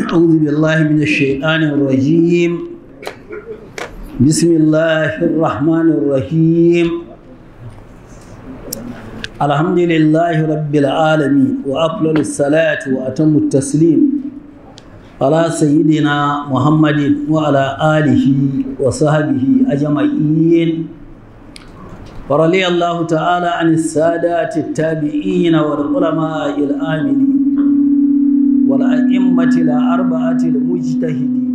أعوذ بالله من الشيطان الرجيم بسم الله الرحمن الرحيم الحمد لله رب العالمين وأفضل الصلاة وأتم التسليم على سيدنا محمد وعلى آله وصحبه أجمعين ورضي الله تعالى عن السادات التابعين والعلماء العاملين والأئمة الأربعة المجتهدين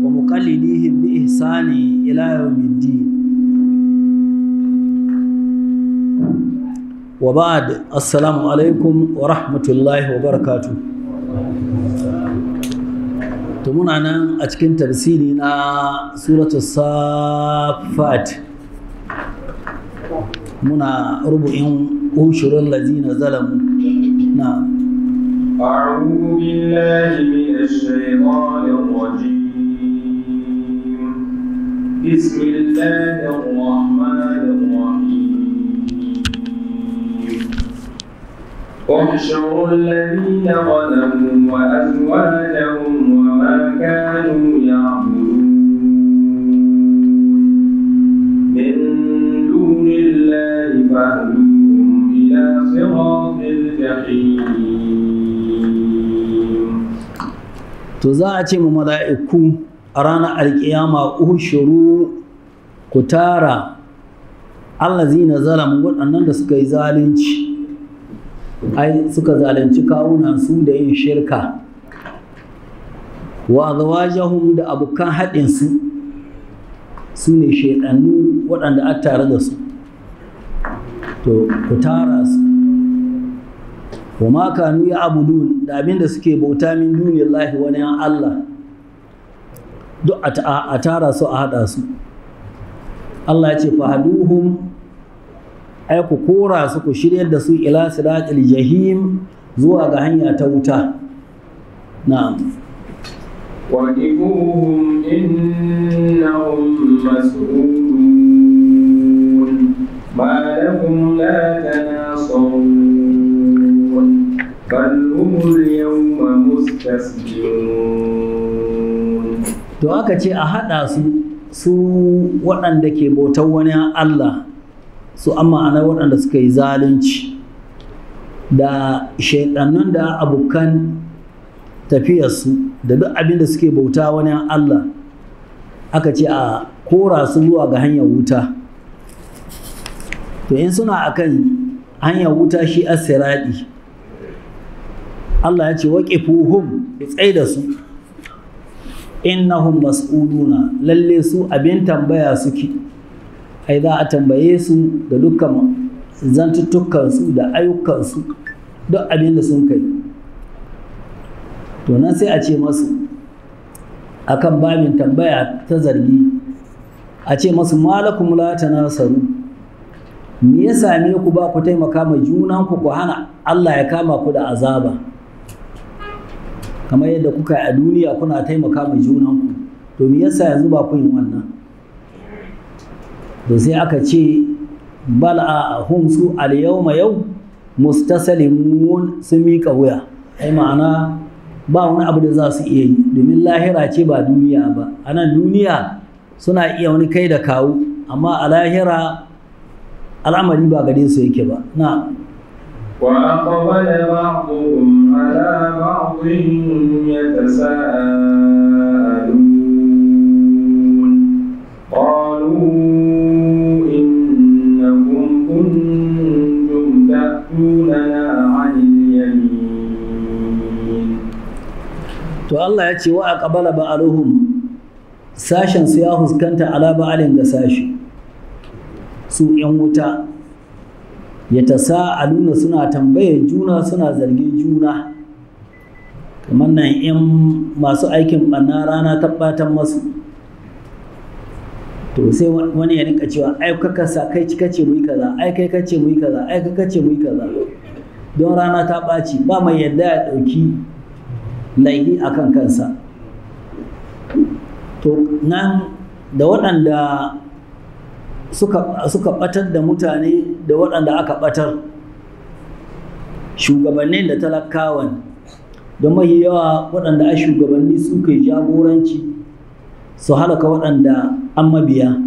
ومقلديهم بإحسان إلى يوم الدين وبعد السلام عليكم ورحمة الله وبركاته تمنعنا أتكن تفسيرنا سورة الصافات منا ربعين أشهر الذين ظلموا نعم أعوذ بالله من الشيطان الرجيم بسم الله الرحمن الرحيم احشروا الذين ظلموا وأزواجهم وما كانوا يعبدون من دون الله فاهدوهم إلى صراط الجحيم. to za a ce mu mala'iku a ranar alkiyama ushuru ku tara allazina zalamu waɗannan da suka yi zalunci ai suka zalunci kawunan su da yin shirka wa azwajahum da abokan haɗin su ne shaidannu waɗanda a tare da su to ku tara su wa ma kanu ya abudun da abinda suke bauta min duniyallahi wani yan Allah duk a tara su a haɗa su Allah ya ce fahaduhum ai ku kora su ku shiryar da su ila siratil jahim zuwa ga hanya ta wuta na'am وقفوهم إنهم مسؤولون ما لهم لا تناصرون بل هم اليوم مستسلمون. to aka ce a haɗa su waɗanda ke bautar wani Allah su amma ana waɗanda suka yi zalunci da shaiɗannun da abokan tafiyarsu da duk abin da suke bauta wani Allah aka ce a kora su zuwa ga hanyar wuta to in suna akan hanyar wuta shi as-sirati Allah ya ce waqifuhum tsaye da su innahum mas'uluna lalle su abin tambaya suke ai za a tambaye su da dukkan zantuttukan su da ayyukan su duk abin da sun kai to nan sai a ce masu akan babin tambaya ta zargi a ce masu malakum la tanasaru me ya same ku ba ku taimaka ma junanku ku hana Allah ya kama ku da azaba kamar yadda kuka yi a duniya kuna taimaka ma junanku to me yasa yanzu ba ku yin wannan to sai aka ce bal a hum su al yawma yau mustaslimun sun miƙa wuya ai ma'ana ba wani abu da za su iya yi domin lahira ce ba duniya ba a nan duniya suna iya wani kai da kawo amma a lahira al'amari ba gare su yake ba na وأقبل بعضهم على بعض يتساءلون قالوا إنكم كنتم تأتوننا عن اليمين. to Allah ya ce wa aqbala ba'aluhum sashen su ya huskanta ala ba'alin ga sashi su yan wuta ya tasa'aluna suna tambayar juna suna zargin juna kamar nan in masu aikin ɓanna rana ta ɓatan masu to sai wani ya rinka cewa ai kaka sa kai kace mu yi kaza ai kai kace mu yi kaza ai kai kace mu yi kaza don rana ta ɓaci ba mai yadda ya ɗauki laifi a kan kansa to nan da waɗanda suka ɓatar da mutane da waɗanda aka ɓatar shugabannin da talakawan don mai yawa waɗanda a shugabanni suka yi jagoranci su halaka waɗanda an mabiya.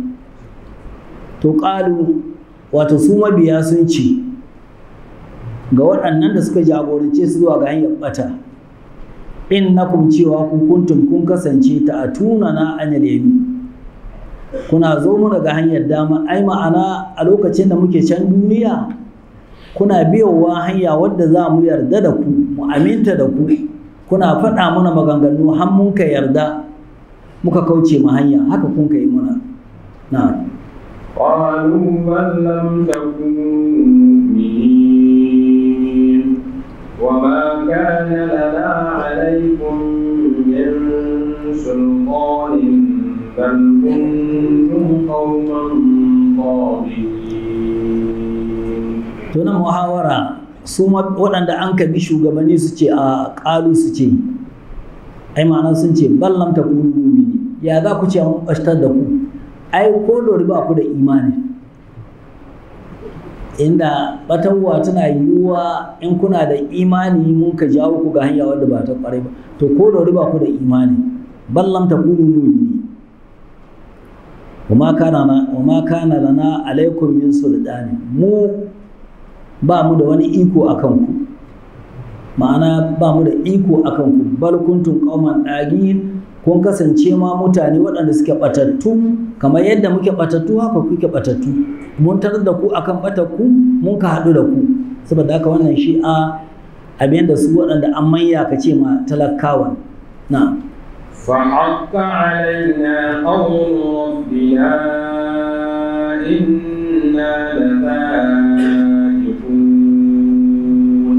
To ƙalu wato su mabiya sun ce ga waɗannan da suka jagorance su zuwa ga hanyar ɓata, innakum cewa ku kuntum kun kasance ta atuna na anil yamin, kuna zo mu daga hanyar dama. Ai ma'ana a lokacin da muke can duniya kuna biyowa hanya wadda za mu yarda da ku, mu aminta da ku, kuna faɗa mana maganganu har mun ka yarda muka kauce ma hanya, haka kun ka yi muna. Na قالوا بل لم تكونوا مؤمنين وما كان لنا عليكم من سلطان بل كنتم قوما طاغين. tunan muhawara su waɗanda an ka bi shugabanni su ce a ƙalu su ce ai ma'ana sun ce ballam ta kunu mumini, ya za ku ce mun ɓashtar da ku, ai ko dori ba ku da imani. Inda ɓatarwa tana yiwuwa in kuna da imani mun ka jawo ku ga hanya wadda ba ta ƙwarai ba, to ko dori ba ku da imani, ballam ta kunu mumini. wa ma kana lana alaikum min sultani, mu ba mu da wani iko a kanku, ma'ana ba mu da iko a kanku, bal kuntum qauman dagin, kun kasance ma mutane waɗanda suke batattu kamar yadda muke batattu haka kuke batattu, mun tarar da ku akan batakku mun ka haɗu da ku. Saboda haka wannan shi'a abin da su waɗanda an manya ka ce ma talakawa. Na فحق علينا قول ربنا إنا لذائقون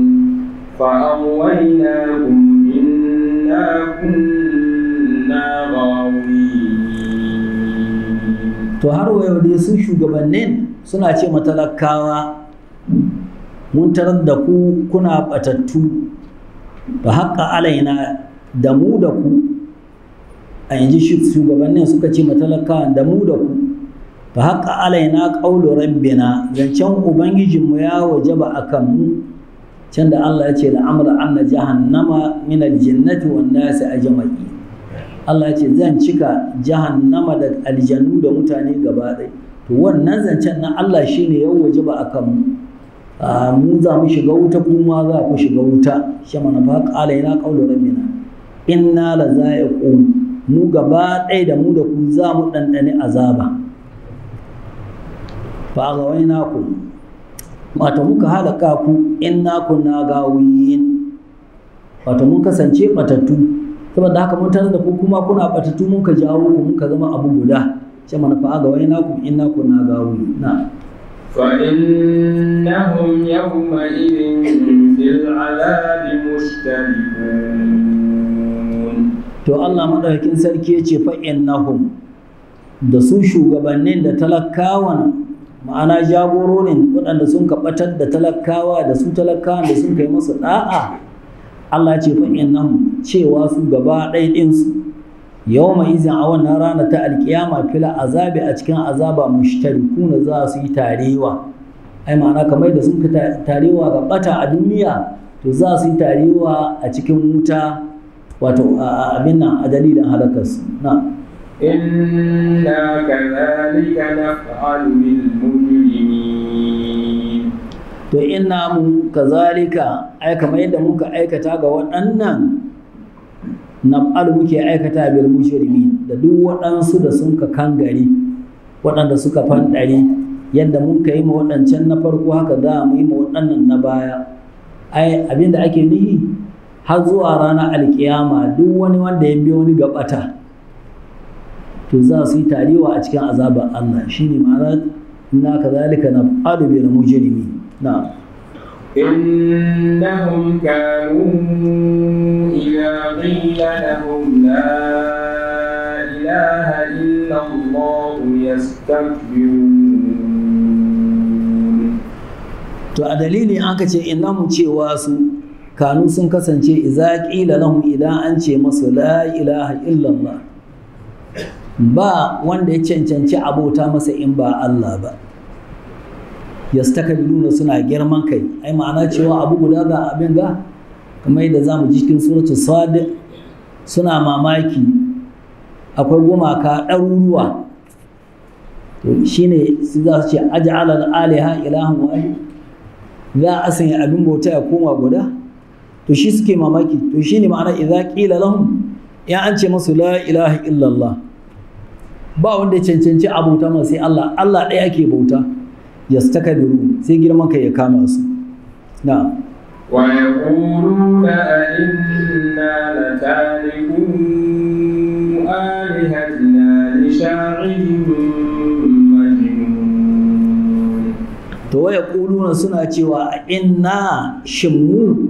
فأغويناكم إنا كنا غاوين. to har wayo dai su shugabannin suna ce matalakawa mun tarar da ku kuna batattu, fa haqqa alaina, da mu da ku, a yanzu shugabannin suka ce matalakawa da mu da ku, fa haqqa alaina qawlu rabbina, zancen ubangijinmu ya wajaba akan mu, can da Allah ya ce la'amra anna jahannama min aljannati wan nasi ajma'i. Allah ya ce zan cika jahannama da aljannu da mutane gaba ɗaya. To wannan zancen na Allah shine ya wajaba akan mu. Mu za mu shiga wuta, kuma za ku shiga wuta. Shi mana fa qalaina qawlu rabbina inna la za'iqun, mu gaba ɗaya da mu da ku za mu ɗanɗane azaba. Fa gawainakum, wato muka halaka ku, inna kunna gawiyin, wato mun kasance batattu. Saboda haka mun tarar da ku kuma kuna batattu, mun ka jawo ku mun ka zama abu guda. Sai mana fa gawainakum inna kunna gawiyin. Na فإنهم يومئذ في العذاب مشتركون. to Allah madaukakin sarki ya ce fa innahum, da su shugabannin da talakawan, ma'ana jagororin waɗanda sun kaɓatar da talakawa da su talakawan da sun kai masu ɗa'a, Allah ce fa innahum, cewa su gaba ɗaya ɗinsu yawma izin a wannan rana ta alkiyama fila azabi, a cikin azaba mushtarikuna za su yi tarewa. Ai ma'ana kamar da sun ka tarewa ga ɓata a duniya, to za su yi tarewa a cikin wuta, wato abin nan a dalilin halakarsu. Na إنا كذلك نفعل بالمجرمين. to inna mu kazalika, ai kamar yadda muka aikata ga waɗannan, naf'alu muke aikata bil mujrimin, da duk waɗansu da sun ka kangare, waɗanda suka fanɗare, yadda mun ka yi ma waɗancan na farko haka za mu yi ma waɗannan na baya. Ai abinda ake nihi har zuwa ranar alkiyama, duk wani wanda ya biyo wani gabata to za su yi tarewa a cikin azabar Allah. Shine ma'ana inna kazalika naf'alu bil mujrimin. Na'am. إنهم كانوا إذا قيل لهم لا إله إلا الله يستكبرون. To a dalili an ka ce innahum, cewa su kanu sun kasance idza qila lahum, idan an ce masu la ilaha illallah, ba wanda ya cancanci abota masa in ba Allah ba, yastakbiruna, suna girman kai. Ai ma'ana cewa abu guda ga abin ga kamar yadda za mu ji cikin suratul sad suna mamaki akwai gumaka ɗaruruwa to shine su za su ce aj'ala al-aliha ilahan wahid za a sanya abin bauta ya koma guda to shi suke mamaki to shine ma'ana idza qila lahum ya an ce musu la ilaha illallah ba wanda ya cancanci abota ma sai Allah Allah ɗaya ake bauta yastakbiru sai girman kai ya kama su na'am ويقولون أئنا لتاركو آلهتنا لشاعر مجنون to waya kuluna suna cewa inna shimmu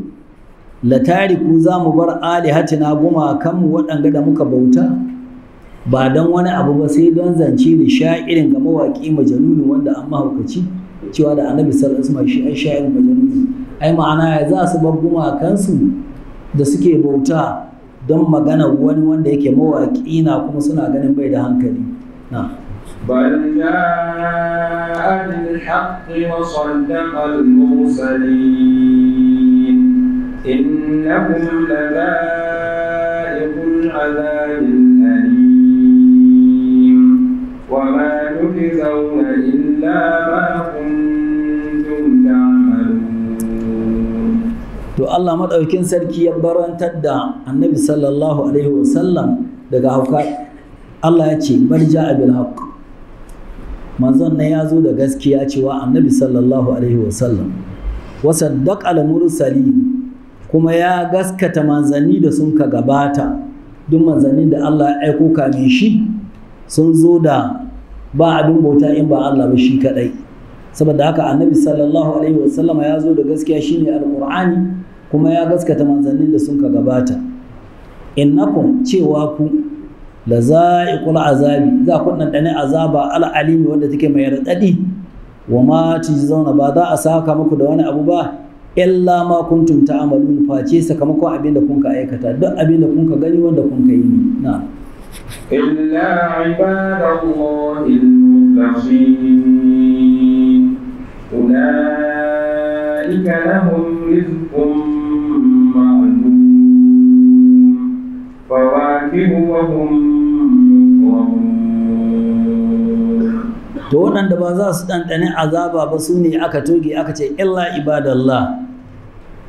la tariku za mu bar alihatina gumakanmu waɗanda da muka bauta ba don wani abu ba sai don zance da sha'irin ga mawaƙi majanunin wanda an mahaukaci cewa da annabi sallallahu alaihi wasallam shi ai sha'irin majanuni ai ma'ana ya za su bar gumakansu da suke bauta don magana wani wanda yake mawaƙi na kuma suna ganin bai da hankali na بل جاء بالحق وصدق المرسلين إنهم لذائق العذاب الأليم وما تجزون إلا ما كنتم تعملون. to Allah madaukin sarki ya barantar da annabi sallallahu alaihi wasallam daga hauka Allah ya ce bal ja'a bil haqq manzon ne ya zo da gaskiya cewa annabi sallallahu alaihi wasallam wa saddaqa al mursalin kuma ya gaskata manzanni da sun ka gabata duk manzannin da Allah ya aiko kamin shi sun zo da ba abin bauta in ba Allah ba shi kadai saboda haka annabi sallallahu alaihi wasallam ya zo da gaskiya shine alqur'ani kuma ya gaskata manzannin da sun ka gabata innakum cewa ku la za'iqul azabi za ku dandane azaba al'alimi wanda take mai radadi wa ma tujzauna ba za a saka muku da wani abu ba illa ma kuntum ta'malun face sakamakon abin da kun ka aikata duk abin da kun ka gani wanda kun ka yi na إلا عباد الله المخلصين أولئك لهم رزق معلوم فواكه وهم to waɗanda ba za su ɗanɗane azaba ba su ne aka toge aka ce illa ibadallah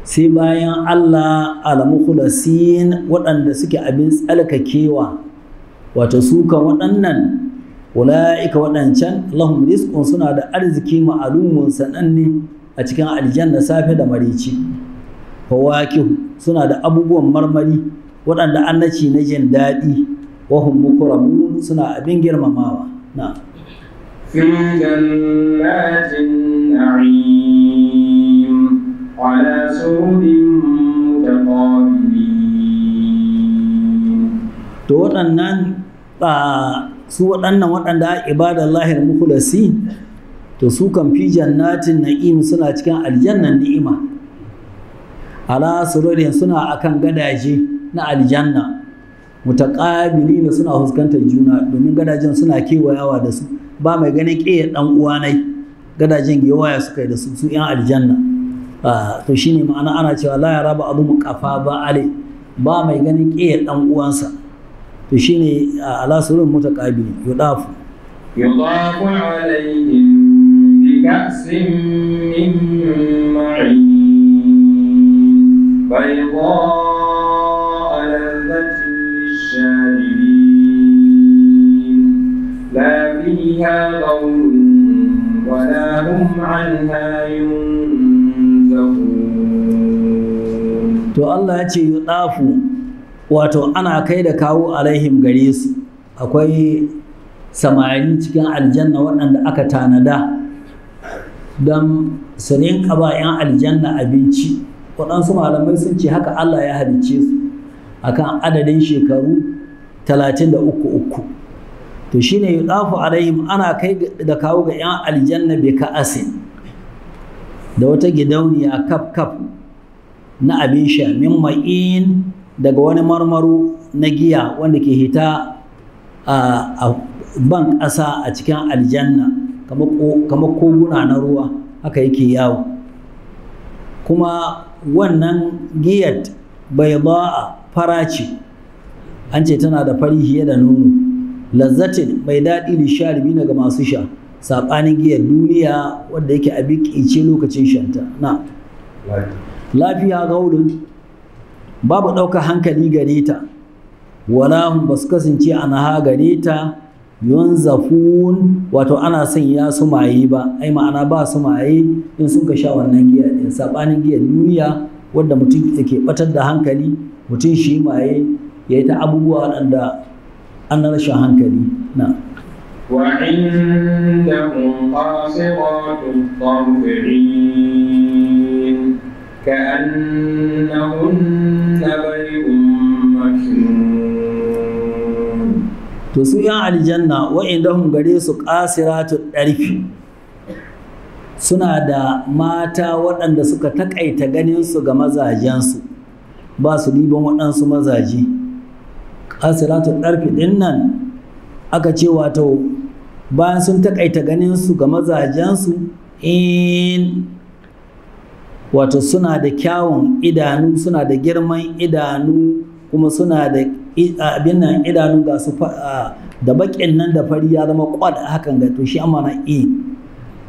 sai bayan Allah al-mukhlasin waɗanda suke abin tsalkakewa wato su kan waɗannan ula'ika waɗancan lahum rizqun suna da arziki ma'alumun sananne a cikin aljanna safe da marici fawakihu suna da abubuwan marmari waɗanda annaci na jin daɗi wa hum mukramun suna abin girmamawa na في جنات النعيم على سرر متقابلين to waɗannan su waɗannan waɗanda ibadallahi al-mukhlasi to su kan fi jannatin na'im suna cikin aljannan ni'ima ala sururin suna akan gadaje na aljanna mutaqabilina suna fuskantar juna domin gadajen suna kewayawa da su ba mai ganin ƙiyar ɗan uwanai gadajen gewaya suka yi da su yan aljanna to shine ma'ana ana cewa la yara ba azu muqafa ba ale ba mai ganin ƙiyar ɗan uwansa to shine ala surun mutaqabili yudafu عليهم بكأس من معين بيضاء لذة للشاربين لا فيها غول ولا هم عنها ينزفون. to Allah ya ce yudafu wato ana kai da kawo alaihim gare su akwai samari cikin aljanna waɗanda aka tanada don su rinka ba 'yan aljanna abinci waɗansu malamai sun ce haka Allah ya halicce su akan adadin shekaru 33 to shine yudafu alaihim ana kai da kawo ga 'yan aljanna bi ka'asin da wata gidauniya kaf na abin sha min ma'in daga wani marmaro na giya wanda ke hita a ban ƙasa a cikin aljanna kamar koguna na ruwa haka yake yawo kuma wannan giyar bai ba'a fara ce, an ce tana da fari fiye da nono, lazzatin mai daɗi lisharibi ga masu sha, saɓanin giyar duniya wadda yake a bikice lokacin shanta. Na lafiya gaulun babu ɗaukar hankali gare ta, wala hum ba su kasance a naha gare ta yunzafun, wato ana sanya su maye ba, ai ma'ana ba su maye in sun ka sha wannan giya ɗin, saɓanin giyar duniya wadda mutum ke ɓatar da hankali, mutum shi maye ya yi ta abubuwa waɗanda an rashin hankali. Na وعندهم قاصرات الطرف عين كأنهن بيض مكنون. to su yan aljanna wa'indahum gare su qasiratu ɗarfi, suna da mata waɗanda suka taƙaita ganinsu ga mazajensu, ba su liban waɗansu mazaje. Qasiratu ɗarfi ɗin nan aka ce wato bayan sun taƙaita ganinsu ga mazajensu, in wato suna da kyawun idanu, suna da girman idanu, kuma suna da abin nan idanu ga su da baƙin nan da fari ya zama ƙwad hakan ga to shi amma na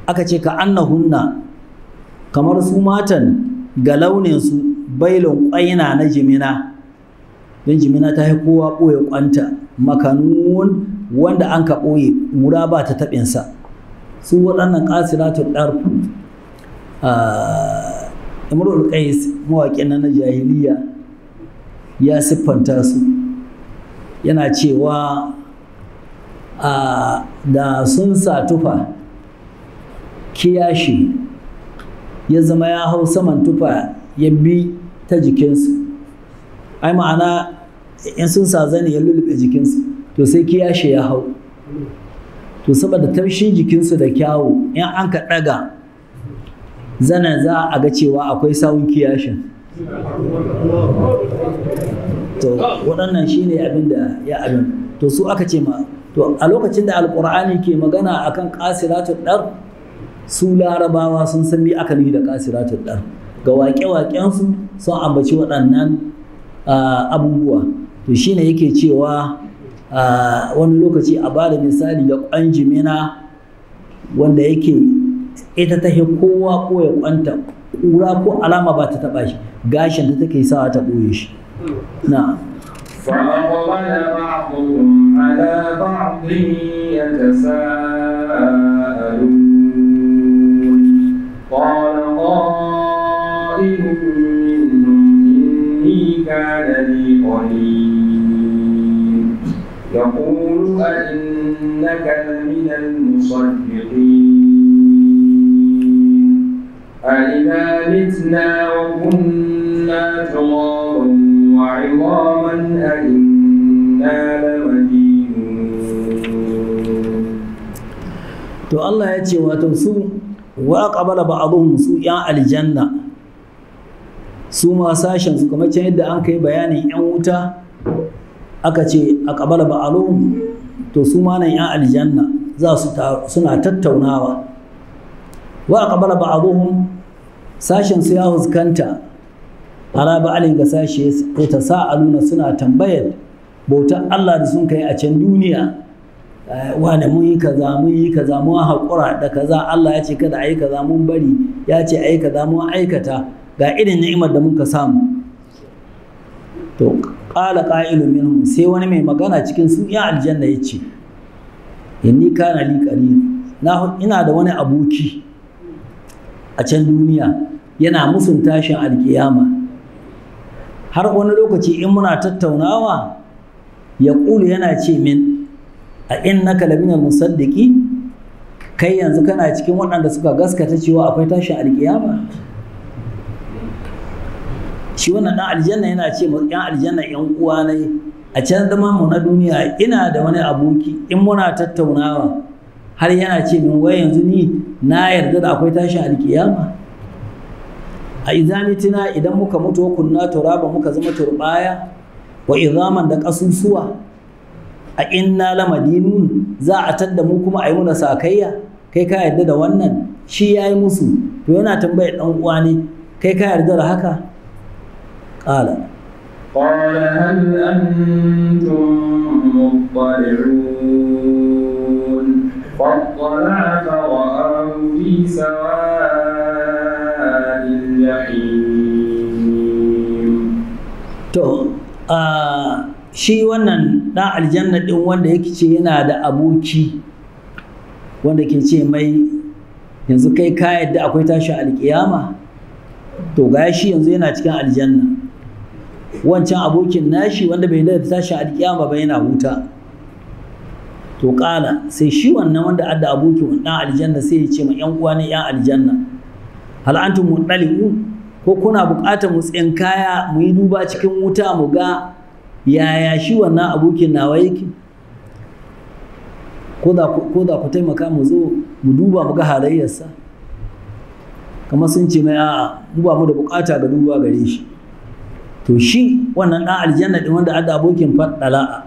aka ce ka annahunna, kamar su matan ga launinsu bailon ƙwaina na jimina, don jimina ta yi kowa ɓoye ƙwanta, makanun wanda an ka ɓoye wura ba ta taɓinsa. Su waɗannan ƙasiratun ɗarfu, imrul qais mawaƙin na jahiliya ya siffanta su, yana cewa da sun sa tufa kiyashi ya zama ya hau saman tufa ya bi ta jikinsu, ai ma'ana in sun sa zane ya lulluɓe jikinsu, to sai kiyashi ya hau, to saboda taushin jikinsu da kyawu in an ka ɗaga zanen za a ga cewa akwai sawun kiyashin. To waɗannan shi ne abin da ya abin, to su aka ce ma, to a lokacin da alƙur'ani ke magana akan ƙasiratun ɗar, su larabawa sun san me aka nufi da ƙasiratun ɗar, ga waƙe-waƙensu sun ambaci waɗannan abubuwa. To shi ne yake cewa wani lokaci a bada misali da ƙwan jimina wanda yake ita ta kowa ɓoye ƙwanta, ƙura ko alama ba ta taɓa shi, gashin ta take sawa ta ɓoye shi. Na فأقبل بعضهم على بعض يتساءلون قال قائل منهم إني كان لي قرين يقول أئنك لمن المصدقين أئذا متنا وكنا ترابا وعظاما أئنا لمدينون. to Allah ya ce wato su wa aqbala ba'dhum su yan aljanna, su ma sashen su kamar can yadda an kai bayanin yan wuta aka ce aqbala ba'dhum, to su ma nan yan aljanna za su suna tattaunawa. Wa aqbala ba'dhum, sashen su ya huskanta ala ba'alin ga sashe ya tasa'aluna, suna tambayar bautar Allah da sun kai a can duniya, wane mun yi kaza mun yi kaza mun haƙura da kaza, Allah ya ce kada a yi kaza mun bari, ya ce a yi kaza mun aikata, ga irin ni'imar da muka samu. To qala qa'ilun minhum, sai wani mai magana cikin su ya aljanna ya ce inni kana li qarin, ina da wani aboki a can duniya yana musun tashin alkiyama. Har wani lokaci in muna tattaunawa ya ƙulu yana ce min a innaka laminal musaddiqi, kai yanzu kana cikin waɗanda suka gaskata cewa akwai tashin alkiyama. Shi wannan ɗan aljanna yana ce ma ‘yan aljanna ‘yan uwa ne a can zaman mu na duniya, ina da wani aboki in muna tattaunawa har yana ce min wai yanzu ni na yarda da akwai tashin alkiyama. A izamitina idan muka mutu kunna turaba muka zama turbaya wa izaman da ƙasusuwa, a inna lamadinun za a tadda mu kuma a yi muna sakayya, kai ka yarda da wannan? Shi ya yi musu, to yana tambayar ɗan uwa ne kai ka yarda da haka qala قال هل أنتم مطلعون فاطلع فرآه في سواء الجحيم. to shi wannan ɗan aljanna ɗin wanda yake ce yana da aboki wanda ke ce mai yanzu kai ka yadda akwai tashin alƙiyama, to ga shi yanzu yana cikin aljanna, wancan abokin nashi wanda bai da tashin alƙiyama ba yana wuta. To ƙala sai shi wannan wanda adda abokin ɗan aljanna sai ya ce ma ƴan uwa ne ƴan aljanna, hal antum muɗali'un, ko kuna buƙatar mu tsinkaya mu yi duba cikin wuta mu ga yaya shi wannan abokin nawa yake, ko da ku taimaka mu zo mu duba mu ga halayyarsa. Kamar sun ce mai a'a mu ba mu da buƙata ga duba gare shi. To shi wannan ɗan aljanna ɗin wanda adda abokin faɗala'a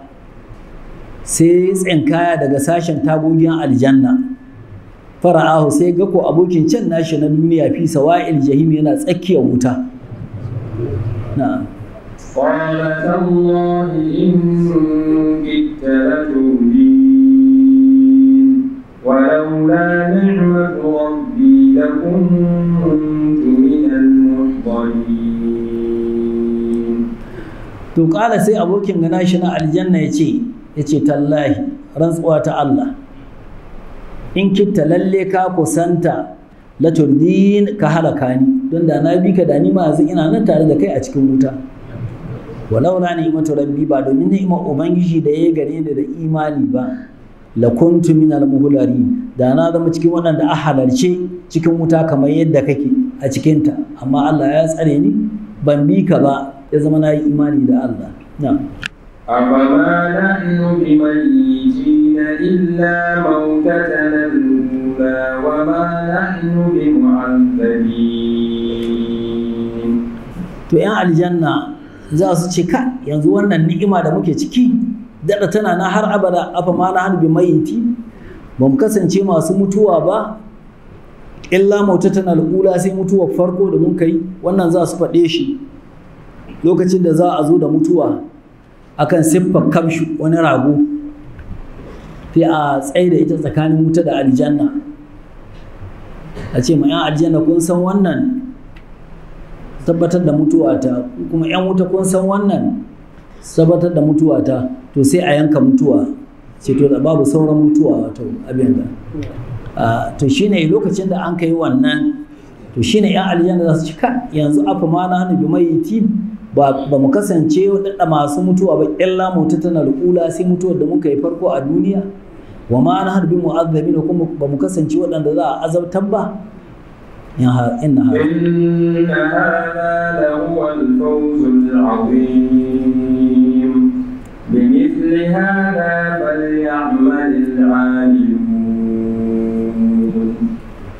sai tsinkaya daga sashen tagogin aljanna, fara'ahu sai ga ko abokin can nashi na duniya fi sawa'il jahim yana tsakiyar wuta. Na'am. قال تالله إن كدت لتردين ولولا نعمة ربي لكنت من المحضرين. To ƙala sai abokin gana shi na aljanna ya ce tallahi rantsuwa ta Allah, in kitta lalle ka kusanta la turdin ka halaka ni, don da na bi ka da ni ma yanzu ina nan tare da kai a cikin wuta. Walau la ni'matu rabbi, ba domin ni'imar ubangiji da ya gare ni da imani ba, la kuntu min al muhlari, da na zama cikin waɗanda a halarce cikin wuta kamar yadda kake a cikinta, amma Allah ya tsare ni ban bi ka ba, ya zama na yi imani da Allah. Na'am. أفما نحن بميتين إلا موتتنا الأولى وما نحن بمعذبين. To ‘yan aljanna za su ce ka yanzu wannan ni'ima da muke ciki daɗa tana na har abada, afa ma na hannu bi mayiti, ba mu kasance masu mutuwa ba, illa mautatan al'ula, sai mutuwar farko da mun kai. Wannan za su faɗe shi lokacin da za a zo da mutuwa akan siffar kamshi wani rago, sai a tsaye da ita tsakanin wuta da aljanna, a ce ma 'yan aljanna kun san wannan tabbatar da mutuwa ta, kuma 'yan wuta kun san wannan tabbatar da mutuwa ta, to sai a yanka mutuwa, ce to da babu sauran mutuwa, wato abin da to shine lokacin da an kai wannan, to shine 'yan aljanna za su ci ka yanzu afa ma na hannu bi mayyiti, ba mu kasance waɗanda masu mutuwa ba, illa mautatan al'ula, sai mutuwar da muka yi farko a duniya, wa ma na harbi mu'azzabi, da kuma ba mu kasance waɗanda za a azabtar ba. inna هذا لهو الفوز العظيم بمثل هذا فليعمل العاملون.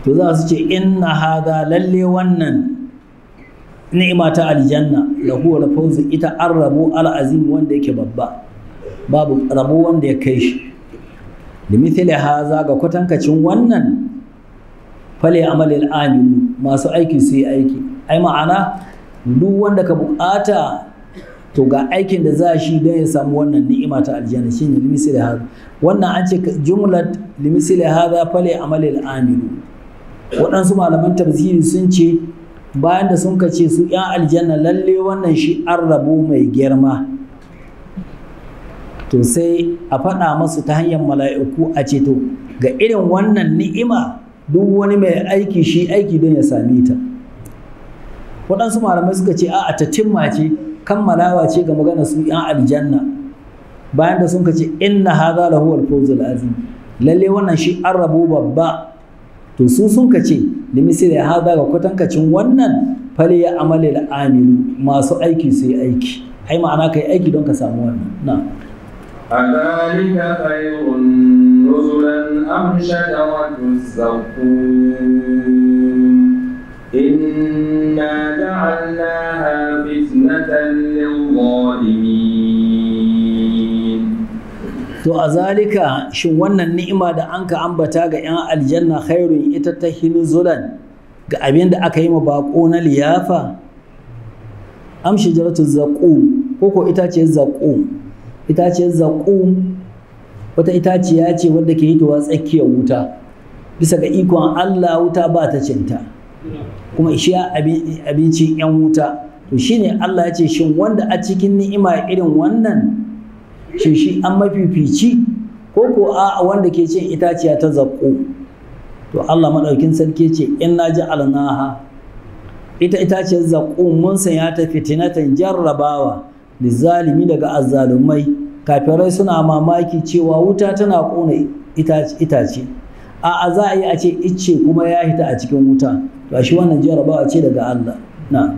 to za su ce inna hada lalle wannan ni'ima ta aljanna lahu al-fawz, ita an rabo al-azim wanda yake babba, babu rabo wanda ya kai shi. limithli haza, ga kwatankacin wannan, fali amalil amilu, masu aiki su yi aiki. Ai ma'ana duk wanda ka bukata to ga aikin da za shi don ya samu wannan ni'ima ta aljanna, shine limithli haza. Wannan an ce jumlat limithli haza fali amalil amilu. Waɗansu malaman tafsiri sun ce bayan da sun kace su 'yan aljanna lalle wannan shi an rabo mai girma, to sai a faɗa masu ta hanyar mala'iku a ce to ga irin wannan ni'ima duk wani mai aiki shi aiki don ya same ta. Waɗansu malamai suka ce a tatimma ce, kammalawa ce ga magana su 'yan aljanna, bayan da sun kace inna hadha lahu al-fawzul azim, lalle wannan shi an rabo babba, to su sun kace limisli hadha, ga kwatankacin wannan fali ya amali al-amilu, masu aiki su yi aiki. Ai ma'ana kai aiki don ka samu wannan. Na أذلك خير نزلا أم شجرة الزقوم إنا جعلناها فتنة للظالمين. to a zalika, shin wannan ni'ima da an ka ambata ga 'yan aljanna khairun ita ta hinuzulan ga abin da aka yi ma bako na liyafa am shajaratu zaqum ko ko itaciyar zaqum itaciyar zaqum wata itaciya ce wadda ke hitowa tsakiyar wuta bisa ga ikon Allah wuta ba ta cinta kuma ishiya abincin yan wuta to shine Allah ya ce shin wanda a cikin ni'ima irin wannan shin shi an mafifici ko ko a wanda ke cin itaciya ta zaqum to Allah madaukin sarki ce inna ja'alnaha ita itaciyar zaƙun mun sanya ta fitinatan jarrabawa da zalimi daga azzalumai kafirai suna mamaki cewa wuta tana ƙona itace a za a yi a ce icce kuma ya hita a cikin wuta to shi wannan jarrabawa ce daga Allah na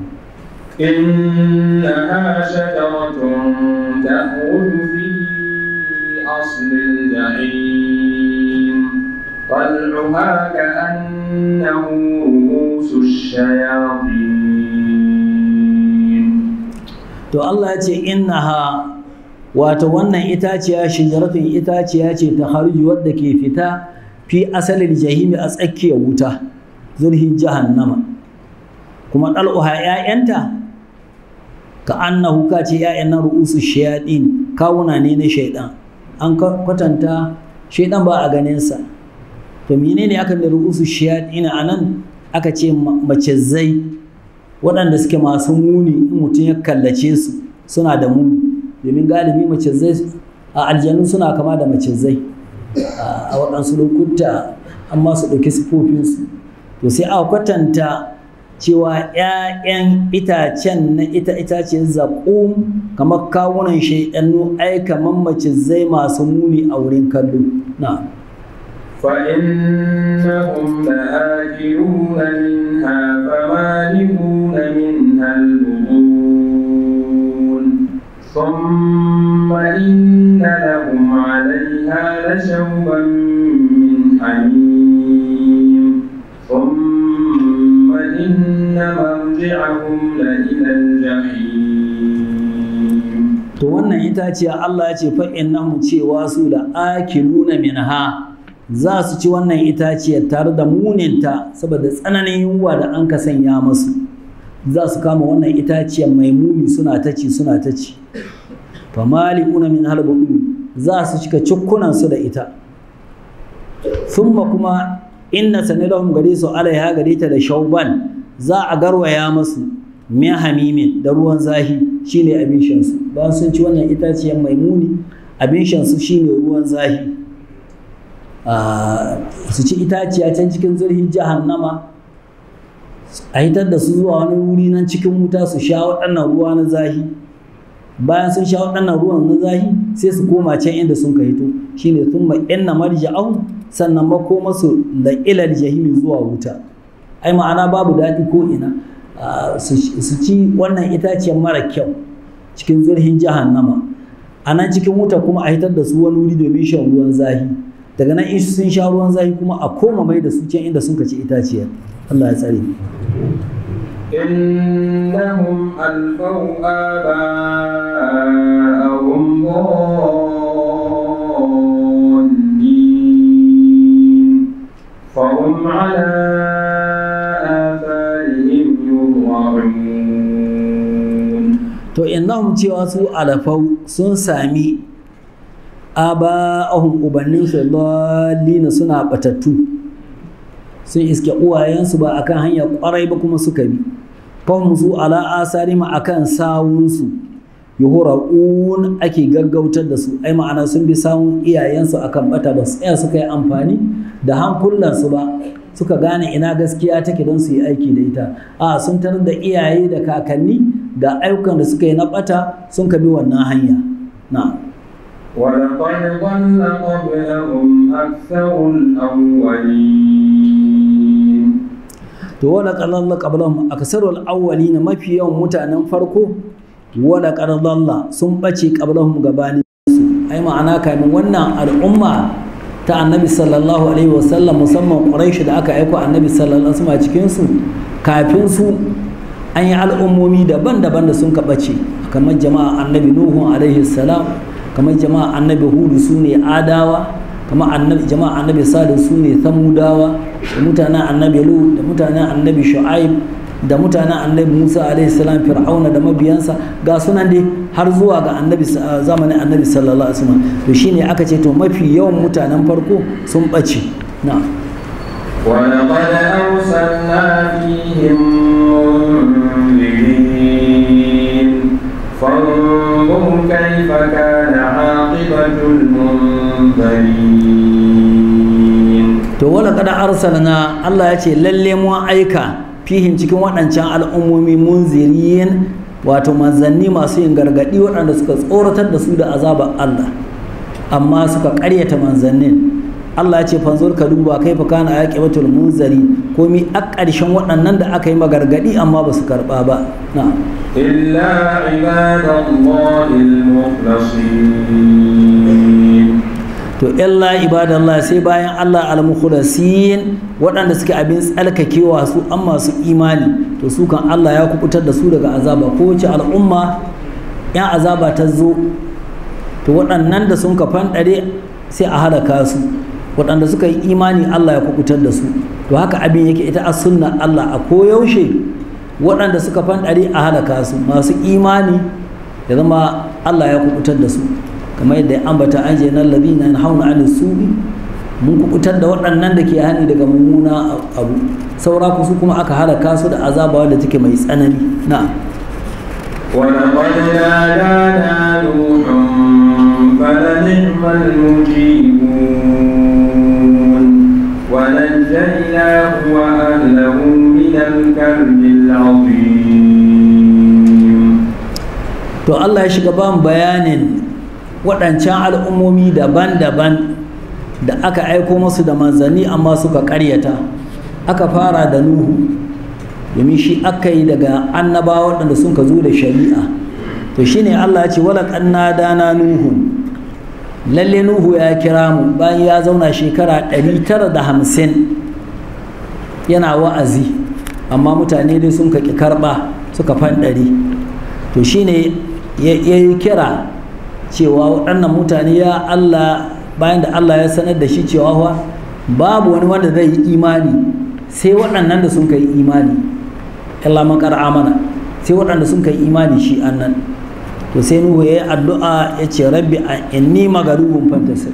إنها شجرة تخرج في أصل الجحيم طلعها كأنه رؤوس الشياطين to Allah ya ce innaha wato wannan itaciya shajaratun itaciya ce ta harju wadda ke fita fi asalin jahimi a tsakiyar wuta zulhin jahannama kuma dal'uha 'ya'yanta ka annahu ka ce 'ya'yan nan ru'usu shayatin kawuna ne na shaidan an kwatanta shaidan ba a ganinsa to menene aka da ru'usu shayatin anan aka ce macizai waɗanda suke masu muni in mutum ya kallace su suna da muni domin galibi macizai a aljanu suna kama da macizai a waɗansu lokuta amma su ɗauki sifofinsu to sai aka kwatanta cewa 'ya'yan itacen na itacen zaƙum kamar kawunan shaidannu ai kamar macizai masu muni a wurin kallo na فإنهم لآكلون منها فمالئون منها البطون ثم إن لهم عليها لشوبا من حميم ثم إن مرجعهم لإلى الجحيم. to wannan itaciya Allah ya ce fa innahum cewa su da akiluna minha za su ci wannan itaciyar tare da muninta saboda tsananin yunwa da an ka sanya masu za su kama wannan itaciyar mai muni suna ta ci suna ta ci fa mali'una min halbudu za su cika cikkunansu da ita thumma kuma inna sanilahum gare su alaiha gare ta da shauban za a garwaya masu min hamimin da ruwan zahi shine abin shansu bayan sun ci wannan itaciyar mai muni abin shansu shine ruwan zahi su ci itaciya can cikin zurfin jahannama a hitar da su zuwa wani wuri nan cikin wuta su sha waɗannan ruwa na zahi bayan sun sha waɗannan ruwan na zahi sai su koma can inda sun ka hito shine thumma inna marja'ahum sannan makoma su da ilal jahimi zuwa wuta ai ma'ana babu daɗi ko ina su ci wannan itaciyar mara kyau cikin zurfin jahannama a nan cikin wuta kuma a hitar da su wani wuri domin shan ruwan zahi daga nan in sun sha ruwan zafi kuma a koma mai da su can inda sun kaci itaciyar Allah ya tsare إنهم ألفوا آباءهم ضالين فهم على آثارهم يهرعون. to innahum cewa su alafau sun sami aba'ahum ubanninsu dallina suna batattu sun iske uwayensu ba akan hanya kwarai ba kuma suka bi fahim su ala asarima akan sawunsu yuhura'un ake gaggautar da su ai ma'ana sun bi sawun iyayensu akan bata ba tsaya suka yi amfani da hankulansu ba suka gane ina gaskiya take don su yi aiki da ita a sun tarar da iyaye da kakanni da ayyukan da suka yi na bata sun ka bi wannan hanya na ولقد ضل قبلهم أكثر الأولين. to wala qadalla qablahum aksarul awwalin mafi yawan mutanen farko wala qadalla sun bace qablahum gabanin su ai ma'ana kamin wannan al'umma ta annabi sallallahu alaihi wasallam musamman quraish da aka aika annabi sallallahu alaihi wasallam cikin su kafin su an yi al'ummomi daban-daban da sun ka bace kamar jama'a annabi nuhu alaihi salam kamar jama'a annabi hudu su ne adawa kamar jama'a annabi Salih su ne Samudawa, da mutanen annabi Lut, da mutanen annabi Shu'aib, da mutanen annabi Musa alaihi salam, Fir'auna da mabiyansa, ga sunan dai har zuwa ga zamanin annabi sallallahu alaihi wasallam. To shine aka ce to mafi yawan mutanen farko sun bace. na'am ولقد أرسلنا فيهم منذرين فانظر كيف كان عاقبة المنذرين. to wala kada arsalna, Allah ya ce lalle mu aika fihim cikin waɗancan al'ummomi munzirin, wato manzanni masu yin gargaɗi waɗanda suka tsoratar da su da azabar Allah amma suka ƙaryata manzannin. Allah ya ce fanzur ka duba kai fa kana aqibatul munzari, komi a ƙarshen waɗannan da aka yi magargaɗi amma ba su karɓa ba. na'am إلا عباد الله المخلصين. to illa ibadallah, sai bayan Allah al-mukhlasin, waɗanda suke abin tsalkakewa su an masu imani, to su kan Allah ya kubutar da su daga azaba. Kowace al'umma yan azaba ta zo, to waɗannan da sun ka fanɗare sai a halaka su, waɗanda suka yi imani Allah ya kubutar da su. To haka abin yake, ita a sunna Allah a koyaushe waɗanda suka fanɗare a halaka su, masu imani ya zama Allah ya kubutar da su, kamar yadda ya ambata an je nan labina na hauna an su'i, mun kubutar da waɗannan da ke hani daga mummuna abu, saura ku su kuma aka halaka su da azaba wanda take mai tsanani. na'am ولقد نادانا نوح فلنعم المجيبون ونجيناه وأهله من الكرب العظيم. to Allah ya shiga ban bayanin waɗancan al'ummomi daban-daban da aka aiko musu da manzanni amma suka ƙaryata. Aka fara da Nuhu, domin shi aka yi daga annabawa waɗanda sun ka zo da shari'a. To shine Allah ya ce wala ƙanna dana Nuhu, lalle Nuhu ya kira mu bayan ya zauna shekara 950 yana wa'azi, amma mutane dai sun ka ƙi karɓa, suka fanɗari. To shine ya yi kira cewa waɗannan mutane, ya Allah, bayan da Allah ya sanar da shi cewa babu wani wanda zai yi imani sai waɗannan da sun kai imani, Allah makar amana, sai waɗanda sun kai imani shi annan. To sai Nuhu ya yi addu'a ya ce rabbi inni magarubun fantasir,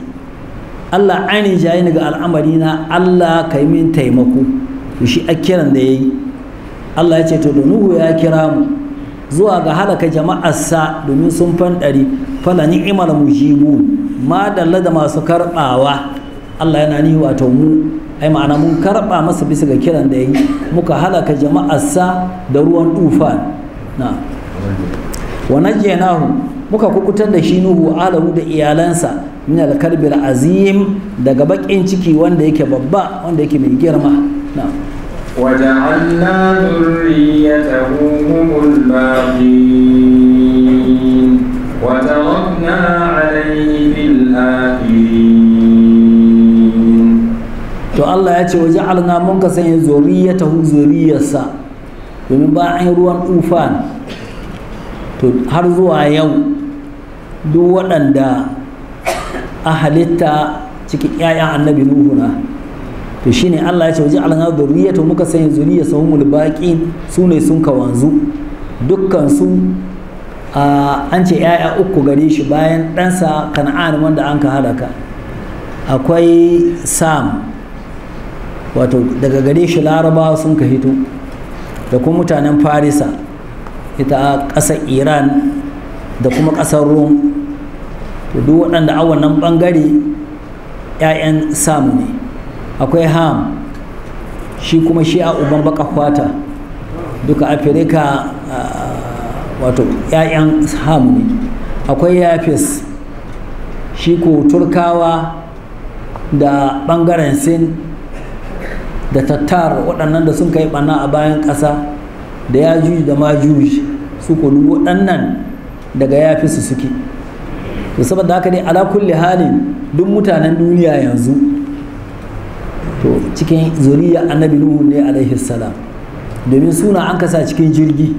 Allah ainihin jayi ni ga al'amari na, Allah ka yi min taimako. To shi a kiran da ya yi. Allah ya ce to da Nuhu ya kira mu zuwa ga halaka jama'arsa domin sun fanɗari, fala ni'imar mujibu, ma dalla da masu karɓawa. Allah yana ni wato mu, ai ma'ana mun karɓa masa bisa ga kiran da ya yi, muka halaka jama'arsa da ruwan tufan. na wa najjaynahu, muka kukutar da shi Nuhu alahu da iyalansa min al-karbil azim, daga bakin ciki wanda yake babba, wanda yake mai girma. na وجعلنا ذريته هم الباقين وتركنا عليه في الآخرين. to Allah ya ce waje alna mun ka sanya zuriyatahu, zuriyarsa, domin ba an yi ruwan tufan, to har zuwa yau duk waɗanda a halitta cikin 'ya'yan annabi Nuhu na, to shine Allah ya ce waje alna zuriyatahu, muka sanya zuriyarsa humul baqin, su ne sun ka wanzu dukkan su. An ce 'ya'ya uku gare shi bayan ɗansa Kan'an wanda an ka halaka. Akwai Sam, wato daga gare shi Larabawa sun ka hito, da kuma mutanen Farisa, ita ƙasar Iran da kuma ƙasar Rum. To duk waɗanda a wannan ɓangare 'ya'yan Sam ne. Akwai Ham, shi kuma shi a uban baka fata, duka Afirka, wato 'ya'yan Ham ne. Akwai Yafis, shi ko Turkawa da ɓangaren Sin da Tattar, waɗannan da sun kai ɓanna a bayan ƙasa, da Yajuj da Majuj, su ko duk waɗannan daga Yafis suke. To saboda haka dai ala kulli halin duk mutanen duniya yanzu to cikin zuriya annabi Nuhu ne alaihi salam, domin suna an kasa cikin jirgi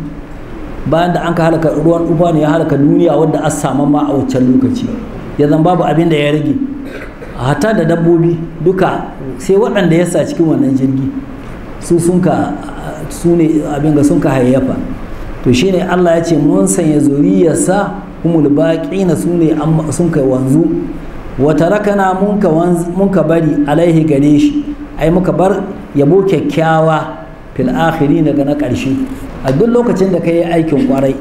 bayan da an ka halaka ruwan tufa ne ya halaka duniya wadda an samu ma a wancan lokaci, ya zan babu abin da ya rage hata da dabbobi duka sai waɗanda ya sa cikin wannan jirgi su ne abin ga sun ka hayyafa. to shine Allah ya ce mun sanya zuriyarsa humul baqina su ne sun kai wanzu wa tarakana mun ka bari alaihi gare shi ai muka bar yabo kyakkyawa fil akhirin daga na ƙarshe. a duk lokacin da ka yi aikin kwarai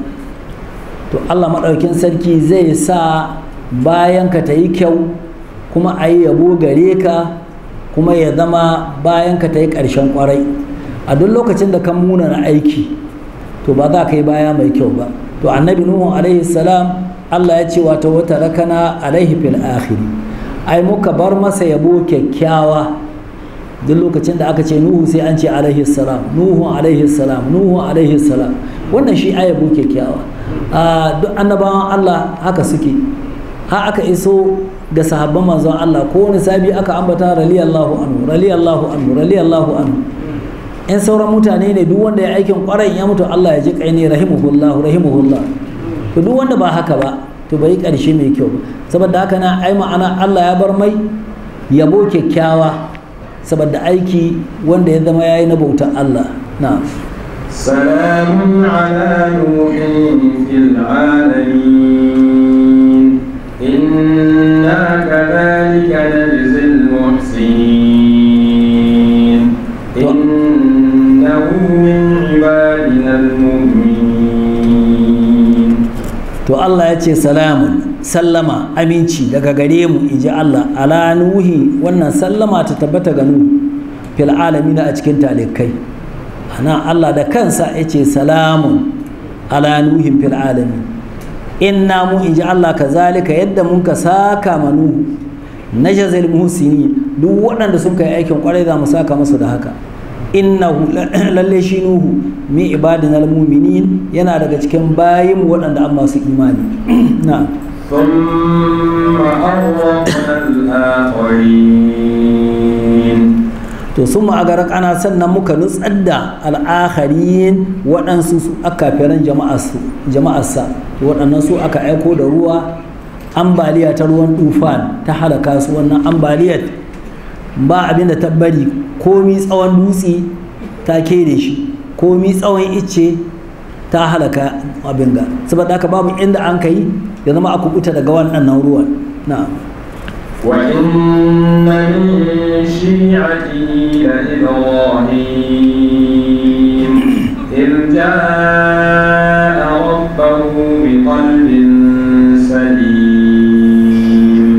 to Allah maɗaukin sarki zai sa bayan ka ta yi kyau kuma a yi yabo gare ka kuma ya zama bayan ka ta yi ƙarshen kwarai. a duk lokacin da ka munana aiki to ba za ka yi baya mai kyau ba. to annabi nuhu alaihi salam Allah ya ce wata rakana alaihi fil akhiri ai muka bar masa yabo kyakkyawa. duk lokacin da aka ce nuhu sai an ce alaihi salam, nuhu alaihi salam, nuhu alaihi salam. wannan shi ayabo kyakkyawa. duk annabawan Allah haka suke. har aka iso ga sahabban manzon Allah ko wani sabi aka ambata radiyallahu anhu radiyallahu anhu radiyallahu anhu. in sauran mutane ne duk wanda ya aikin kwarai ya mutu Allah ya ji kai ne rahimahullah rahimahullah. to duk wanda ba haka ba to bai karshe mai kyau ba. saboda haka na ai ma'ana Allah ya bar mai yabo kyakkyawa saboda aiki wanda ya zama yayi na bautar Allah. na salamun ala nuhin fil alamin inna kadhalika najzil muhsinin innahu min ibadina al-mu'minin. to Allah ya ce salamun sallama aminci daga gare mu inji Allah ala nuhi. wannan sallama ta tabbata ga nuhu fil alamin a cikin talikai. ana Allah da kansa ya ce salamun ala nuhin fil alamin. inna mu inji Allah kazalika yadda mun ka saka ma nuhu najzil muhsini duk waɗanda sun kai aikin kwarai za mu saka musu da haka. innahu lalle shi nuhu min ibadina al-mu'minin yana daga cikin bayin waɗanda an masu imani. na ثم أغرقنا الآخرين. to sun ma'agarar ana sannan muka nutsar da al'akharin waɗansu su aka firan jama'arsa waɗannan su aka aiko da ruwa ambaliya ta ruwan tufan ta halaka su. wannan ambaliyar ba abin da ta bari komi tsawon dutse ta kere shi komi tsawon icce ta halaka abin ga saboda haka babu inda an kai ya zama aka kuta daga wannan ruwan. na وإن من شيعته لإبراهيم إذ جاء ربه بقلب سليم.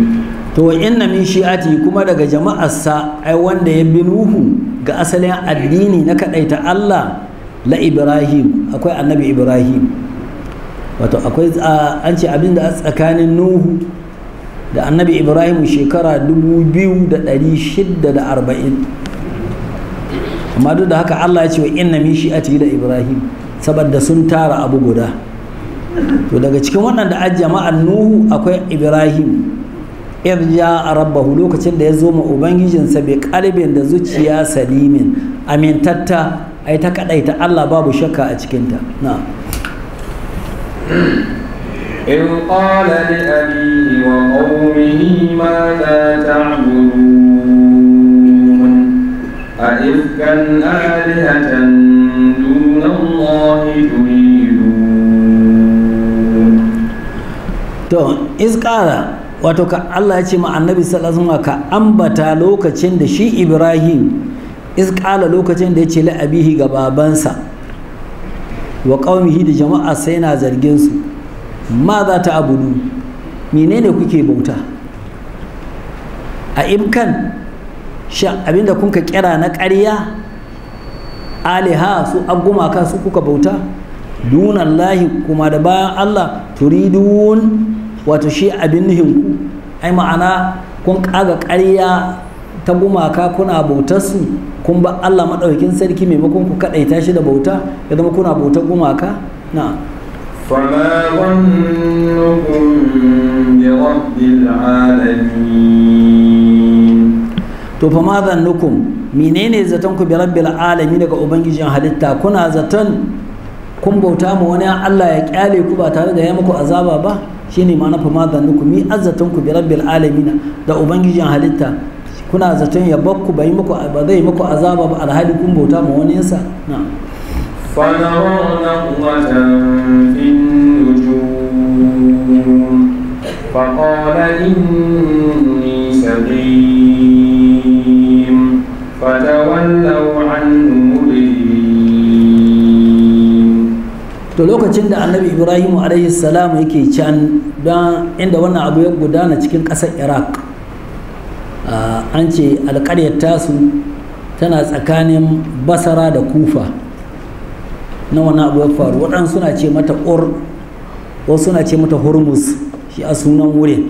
to inna min shi'ati kuma daga jama'arsa ai wanda ya bi nuhu ga asalin addini na kadaita Allah la Ibrahim akwai annabi Ibrahim. wato akwai an ce abinda a tsakanin nuhu da annabi Ibrahim shekara 2640. amma duk da haka Allah ya ce wa inna min shi'ati da Ibrahim saboda sun tara abu guda. to daga cikin waɗanda a jama'an nuhu akwai Ibrahim irja rabbahu lokacin da ya zo ma ubangijinsa bai kalbin da zuciya salimin amintatta ai ta kadaita Allah babu shakka a cikinta. na إذ قال لأبيه وقومه ماذا تعبدون أئفكا آلهة دون الله تريدون. to izkara wato ka Allah ya ce ma annabi sallallahu alaihi wasallam ka ambata lokacin da shi Ibrahim izkala lokacin da ya ce la abihi ga babansa wa qaumihi da jama'a sai na zargin su ma za ta abudu menene kuke bauta a imkan sha abinda kun ka kira na ƙarya aliha su agumaka su kuka bauta dunallahi kuma da bayan Allah turidun wato shi abin nuhinku ai ma'ana kun kaga ƙarya ta gumaka kuna bautar su kun ba Allah maɗaukakin sarki maimakon ku kaɗaita shi da bauta ya zama kuna bautar gumaka. na فما ظنكم برب العالمين. to fa ma zannukum menene zaton ku bi rabbil alamin daga ubangijin halitta kuna zaton kun bauta ma wani Allah ya kyale ku ba tare da ya muku azaba ba shine ma'ana fa ma zannuku mi azzatun ku bi rabbil alamin da ubangijin halitta kuna zaton ya bakku ba zai muku azaba ba alhali kun bauta ma wani yasa na فنظر نظرة في النجوم فقال إني سقيم فتولوا عنه مدبرين. to lokacin da annabi ibrahim alaihi salam yake can don inda wannan abu ya gudana cikin ƙasar iraq an ce alƙaryar tasu tana tsakanin basara da kufa na wannan abu ya faru waɗansu suna ce mata wasu suna ce mata hormuz shi a sunan wurin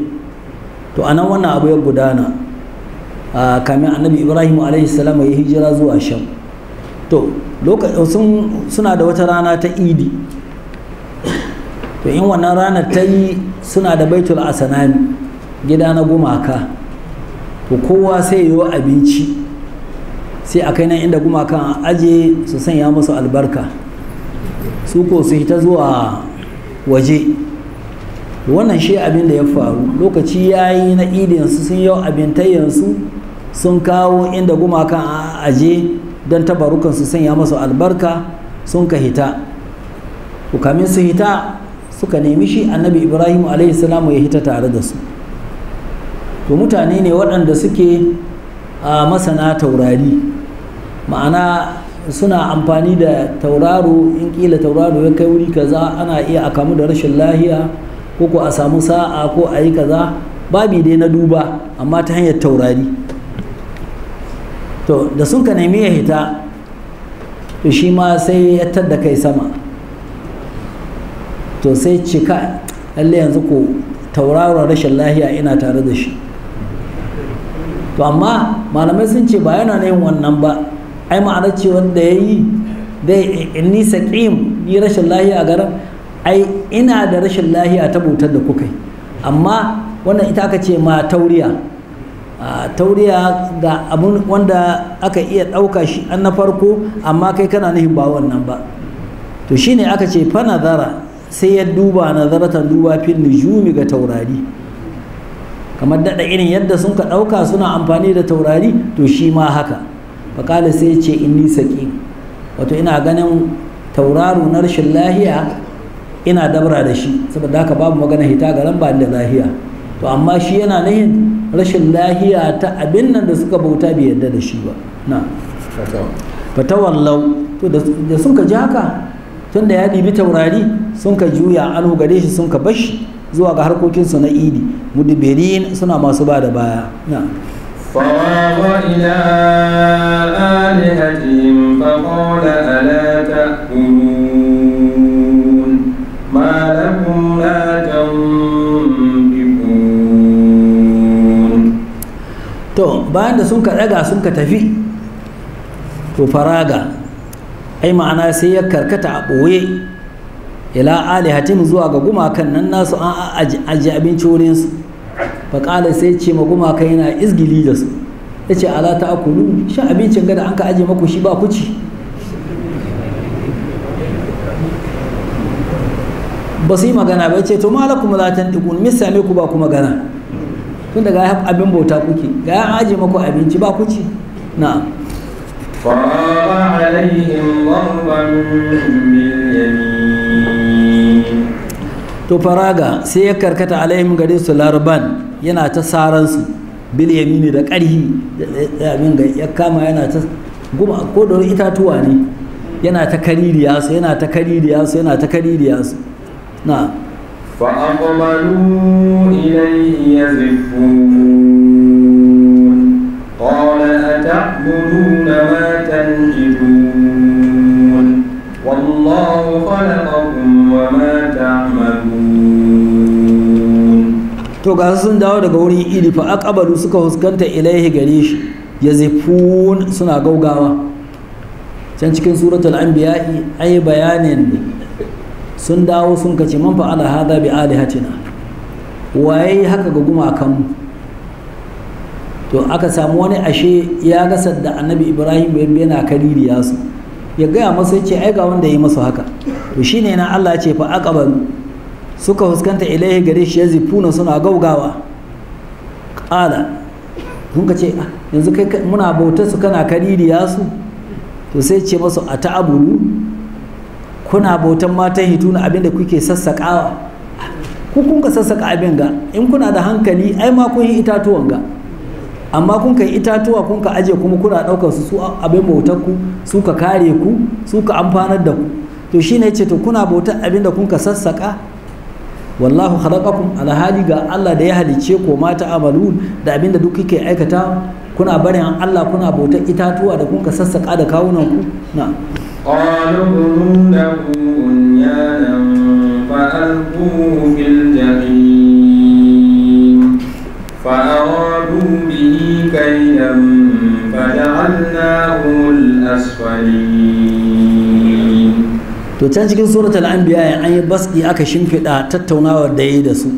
to a nan wannan abu ya gudana kamin annabi ibrahim alaihi salam ya hijira zuwa sham to suna da wata rana ta idi to in wannan ranar ta yi suna da baitul asanami gida na gumaka to kowa sai yi abinci sai a kai nan inda gumakan aje su sanya musu albarka su ko su hita zuwa waje wannan shi abin da ya faru lokaci ya yi na idinsu sun yau abintayyansu sun kawo inda gumakan aje don tabarukan su sanya masu albarka sun ka hita to kamin su hita suka nemi shi annabi ibrahim a.s. ya hita tare da su to mutane ne waɗanda suke masana taurari ma'ana suna amfani da tauraro in kila tauraro ya kai wuri kaza ana iya a kamu da rashin lahiya ko a samu sa'a ko a yi kaza babi dai na duba amma ta hanyar taurari to da sun ka nemi ya hita to shi ma sai ya tadda kai sama to sai cika lalle yanzu ko tauraron rashin lahiya ina tare da shi to amma malamai sun ce ba yana yin wannan ba ai ma'anar ce wanda ya yi dai inni saqim ni rashin lahiya a garin ai ina da rashin lahiya ta bautar da kuka yi amma wannan ita aka ce ma tauriya tauriya ga abun wanda aka iya ɗauka shi an na farko amma kai kana nufin ba wannan ba to shine aka ce fa nazara sai ya duba nazaratan duba fil nujumi ga taurari kamar daɗa irin yadda sun ka ɗauka suna amfani da taurari to shi ma haka faƙala sai ce inni saƙi wato ina ganin tauraro na rashin lahiya ina dabra da shi saboda haka babu magana hita garan ba da lahiya to amma shi yana nahin rashin lahiya ta abin nan da suka bauta bai yarda da shi ba na fatawallau to da sun ka ji haka tun da ya ɗibi taurari sun ka juya anhu gare shi sun ka bashi zuwa ga harkokinsu na idi mudbirin suna masu ba da baya na فراغ إلى آلهتهم فقال ألا تأكلون ما لكم لا تنطقون to bayan da sun ka daga sun ka tafi to faraga ai ma'ana sai ya karkata a ɓoye ila alihatim zuwa ga gumakan nan nasu an aji abinci wurinsu faƙala sai ce ma gumaka yana izgili da su ya ce ala ta akulu shan abincin gada an ka aje maku shi ba ku ci ba su yi magana ba ya ce to malakum la tantiqun me same ku ba ku magana tun daga abin bauta kuke ga an aje maku abinci ba ku ci na فراغ عليهم ضربا باليمين to faraga sai ya karkata alaihim gare su larban yana ta saransu bil yamini da ƙarhi abin ga ya kama yana ta guma ko da itatuwa ne yana ta kaririya su yana ta kaririya su yana ta kaririya su na فأقبلوا إليه يزفون قال أتعبدون ما تنحتون والله خلقكم وما تعملون to ga sun dawo daga wurin idi fa aqbalu suka huskanta ilaihi gare shi yazifun suna gaugawa can cikin suratul anbiya ai bayanin sun dawo sun kace man fa'ala hada bi alihatina waye haka ga gumakan mu to aka samu wani ashe ya ga sadda annabi ibrahim yana kaririya su ya gaya masa ya ce ai ga wanda ya yi masa haka. To shine na Allah ya ce fa aqbalu suka fuskanta ilaihi gare shi yazifuna suna gaugawa. Qala kun ka ce yanzu kai muna bautar su kana kaririya su, to sai ce masu a ta'abulu kuna bautan matan hituna abinda kuke sassaƙawa, ku kun ka sassaƙa abin ga in kuna da hankali ai ma kun yi itatuwan ga, amma kun kai itatuwa kun ka aje kuma kuna ɗaukar su abin bautar ku, su ka kare ku, su ka amfanar da ku. To shine ce to kuna bautar abinda kun ka sassaƙa. Wallahu khalaqakum alhali ga Allah da ya halice ko mata amalun da abinda duk kike aikata kuna barin Allah kuna bautar itatuwa da kun ka sassaka da kawunan ku. Na qalu bunyahu bunyanan fa alquhu fil jahim fa aradu bihi kaydan faja'alnahu al-asfalin. To can cikin suratul anbiya an yi basdi aka shimfiɗa tattaunawar da yayi da su,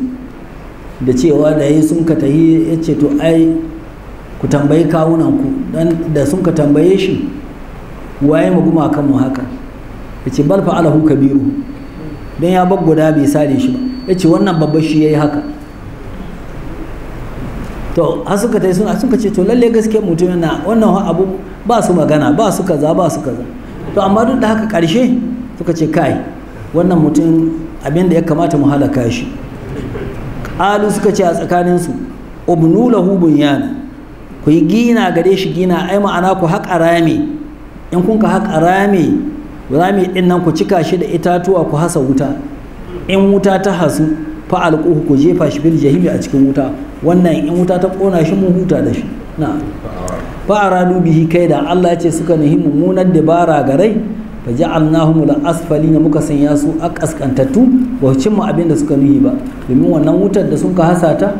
da cewa da yayi sun ka tahi yace to ai ku tambayi kawunan ku, dan da sun ka tambaye shi waye mu guma kan mu haka, yace bal fa'alahu kabiru, dan ya guda bai sare shi ba, yace wannan babba shi yayi haka. To har suka tayi sun ka ce to lalle gaskiya mutumin na wannan abu ba su magana ba su kaza ba su kaza. To amma duk da haka ƙarshe suka ce kai wannan mutum abin da ya kamata mu halaka shi. Qalu suka ce a tsakaninsu ubnu lahu bunyana, ku yi gina gare shi gina, ai ma'ana ku haƙa rami, in kun ka haƙa rami ɗin nan ku cika shi da itatuwa ku hasa wuta, in wuta ta hasu fa alquhu ku jefa shi fil jahimi a cikin wuta, wannan in wuta ta ƙona shi mun huta da shi. Na fa aradu bihi kaida, Allah ya ce suka nihi mummunar dabara garai fa ja'alnahum al-asfalin, muka sanya su a kaskantattu ba cimma abin da suka nuhi ba, domin wannan wutar da sun ka hasata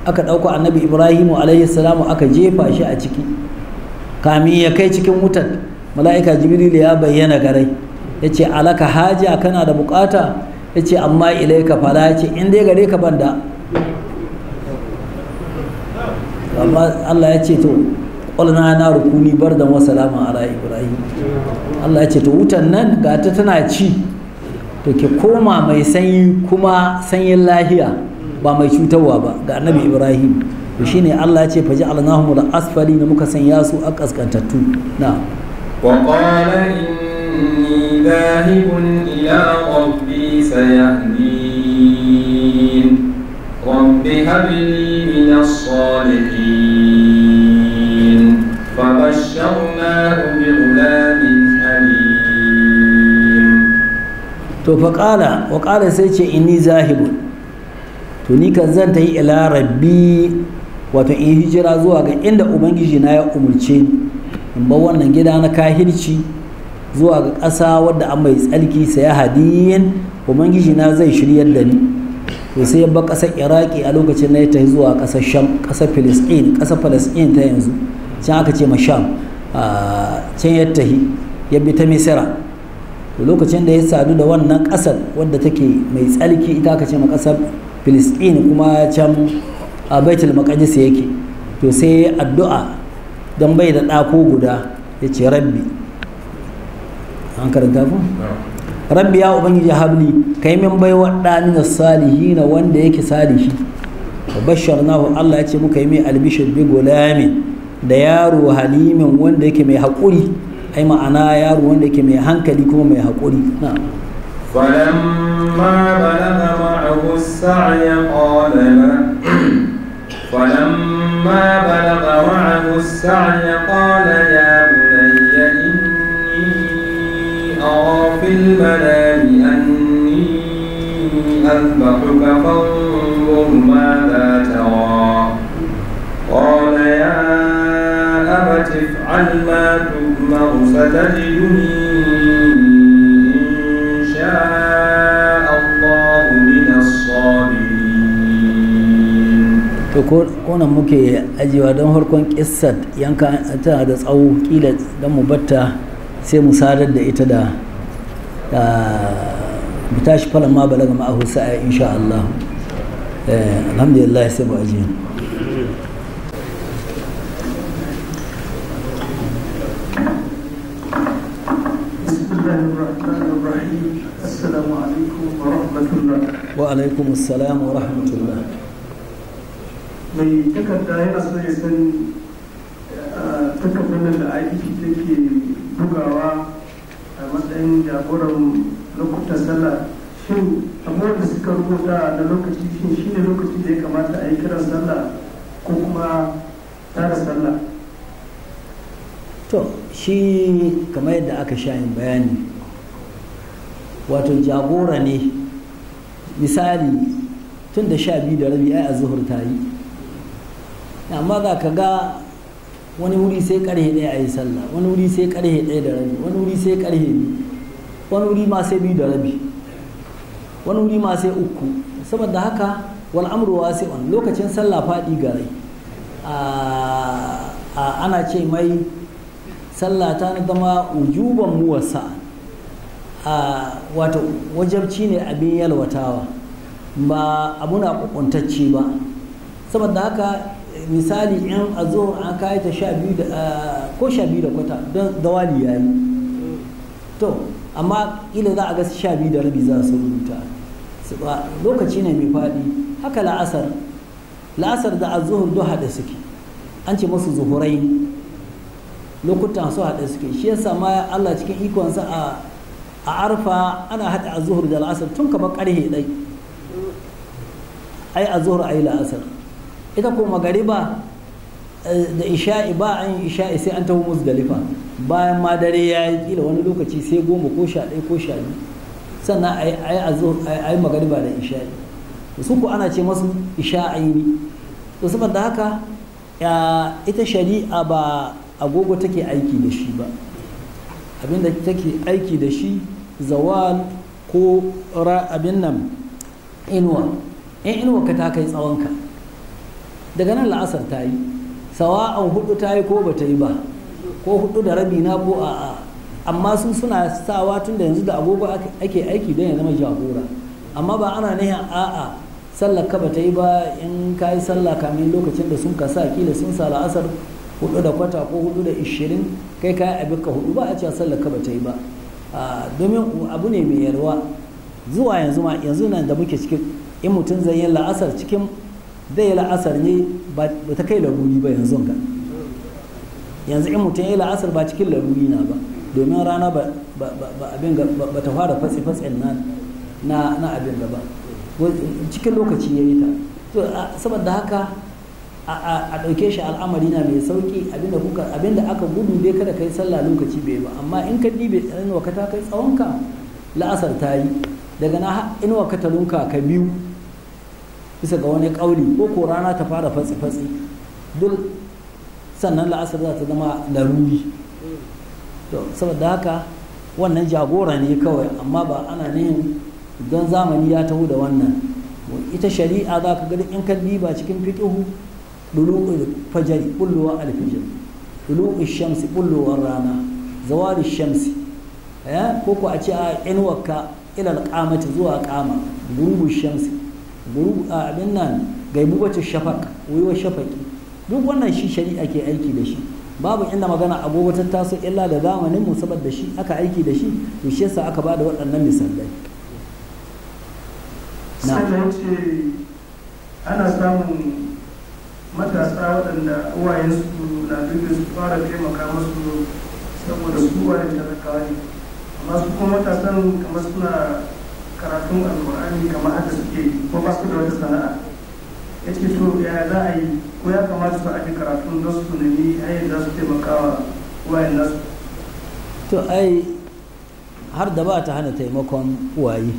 aka ɗauko annabi Ibrahim alaihi salamu aka jefa shi a ciki, kami ya kai cikin wutar mala'ika Jibril ya bayyana garai ya ce alaka haja kana da bukata, ya ce amma ilaika fala, ya ce in dai gare ka banda. amma Allah ya ce to ƙwalna na rukuni bardan wa salama ala Ibrahim. Allah ya ce to wutan nan ga ta tana ci, to ke koma mai sanyi kuma sanyin lahiya ba mai cutarwa ba ga annabi Ibrahim. To shine Allah ya ce faji alnahum da asfali na muka sanya su a kaskantattu. Na wa qala inni dhahibun ila rabbi sayahdin rabbi habli min as-salihin fabashsharnahu bighulamin halim. to fa qala wa qala sai ce inni zahibun, to ni kan zan ta yi ila rabbi, wato in hijira zuwa ga inda ubangiji na ya umurce ni in bar wannan gida na kahirci zuwa ga ƙasa wadda an mai tsalki sai hadiyin ubangiji na zai shiryar da ni. to sai ya bar ƙasar iraki a lokacin na ya tafi zuwa ƙasar sham, ƙasar filistin, ƙasar falastin ta yanzu can aka ce ma sham, can ya tafi ya bi ta misira. to lokacin da ya sadu da wannan ƙasar wadda take mai tsalki ita aka ce ma ƙasar filistin, kuma can a baitul maqdis yake, to sai addu'a don bai da ɗako guda ya ce rabbi, an karanta ku? Rabbi ya ubangiji habli kai min bai wa ɗanin salihina wanda yake salihi. wa basharnahu, Allah ya ce muka yi mai albishir bi gulamin da yaro halimin wanda yake mai haƙuri, ai ma'ana yaro wanda yake mai hankali kuma mai haƙuri. na'am فلما بلغ معه السعي قال يا بني إني أرى في المنام أني أذبحك فانظر ماذا ترى. قال يا أبت افعل ما تؤمر ستجدني to konan muke ajiyewa don harkon kissat yanka tana da tsawo, kila don mu batta sai mu sadar da ita da mu tashi falon ma balaga ma'ahu sa'a insha Allah. Alhamdulillah sai mu ajiye. الله الرحمن الرحيم. السلام عليكم ورحمة الله. وعليكم السلام ورحمة الله. mai takarda yana so ya san takardar da aiki take bugawa a matsayin jagoran lokutan sallah, shin abubuwan da suka rubuta da lokaci shi ne lokaci da ya kamata a yi kiran sallah ko kuma tara sallah? To shi kamar yadda aka sha yin bayani, wato jagora ne. Misali tun da 12:30 ai az-zuhur ta yi, amma za ka ga wani wuri sai karhe 1 a yi sallah, wani wuri sai karhe 1:30, wani wuri sai karhe 2, wani wuri ma sai 2:30, wani wuri ma sai 3. saboda haka wal amru wasi'un, lokacin sallah faɗi gare. Ana ce mai sallah ta zama ujuban muwassa, wato wajabci ne abin yalwatawa, ba abu na kukuntacce ba. saboda haka misali in a zo an kayi ta 12 ko 12:15 don dawali ya yi, to amma ila za a ga 12:30 za su rubuta, lokaci ne mai faɗi. haka la'asar da az-zuhur duk haɗe suke, an ce musu zuhurai, lokutan su haɗe suke. shi yasa ma Allah cikin ikonsa a arfa ana haɗa az-zuhur da la'asar tun kamar ƙarhe ɗai, ai az-zuhur ai la'asar. ita ko magariba da isha'i ba an yi isha'i sai an taho Muzdalifa, bayan ma dare ya yi, kila wani lokaci sai 10 ko 11 ko 12 sannan a yi magariba da isha'i. su ku ana ce masu isha'aini. to saboda haka ita shari'a ba agogo take aiki da shi ba, abinda take aiki da shi zawal ko abin nan inuwa. in inuwa ka ta kai tsawonka, daga nan la'asar ta yi, sawa'an 4 ta yi ko ba ta yi ba, ko 4:30 na ko a'a. amma su suna sawa tun da yanzu da agogo ake aiki don ya zama jagora, amma ba ana nihin a'a sallar ka ba ta yi ba in ka yi sallah kamin lokacin da sun ka sa, kila sun sa la'asar 4:15 ko 4:20 kai ka yi abin ka 4, ba a cewa sallar ka ba ta yi ba. domin abu ne mai yarwa. zuwa yanzu nan da muke cikin, in mutum zai yi la'asar cikin zai yi la'asar ne ba ta kai laruri ba yanzu ga yanzu in mutum ya yi la'asar ba cikin laruri na ba, domin rana ba ta fara fatsi-fatsin na abin da ba, cikin lokaci ya yi ta. to saboda haka a ɗauke shi al'amari na mai sauƙi, abinda aka gudu dai kada kai sallah lokaci bai ba. amma in ka ɗibe inuwa ka ta kai tsawonka, la'asar ta yi, daga na inuwa ka ta lunka ka biyu bisa ga wani ƙauli, ko rana ta fara fatsi-fatsi duk, sannan la'asar za ta zama laruri. to saboda haka wannan jagora ne kawai, amma ba ana nihin don zamani ya taho da wannan. ita shari'a za ka gani in ka diba cikin fiqhu, dulu'ul fajr bulluwa al-fajr, dulu'ul shamsi bulluwar rana, zawali shamsi, ko a ce a inuwarka ila al-qamati zuwa qama, gurubu shamsi, abin nan gaibubatu shafaq, waiwa shafaqi, duk wannan shi shari'a ke aiki da shi. babu inda magana agogo ta taso illa da zamanin mu, saboda shi aka aiki da shi, to shi yasa aka bada waɗannan misalai. sannan ce ana samun matasa waɗanda uwayensu na duk su fara taimaka musu saboda su uwayen talakawa ne, amma su kuma matasan kamar suna karatun alkur'ani kamar haka suke ko ba su da wata sana'a. ya ce to ya za a yi, ko ya kamata su aji karatun don su nemi hanyar za su taimaka wa uwayen nasu? to ai har da ba ta hana taimakon uwaye,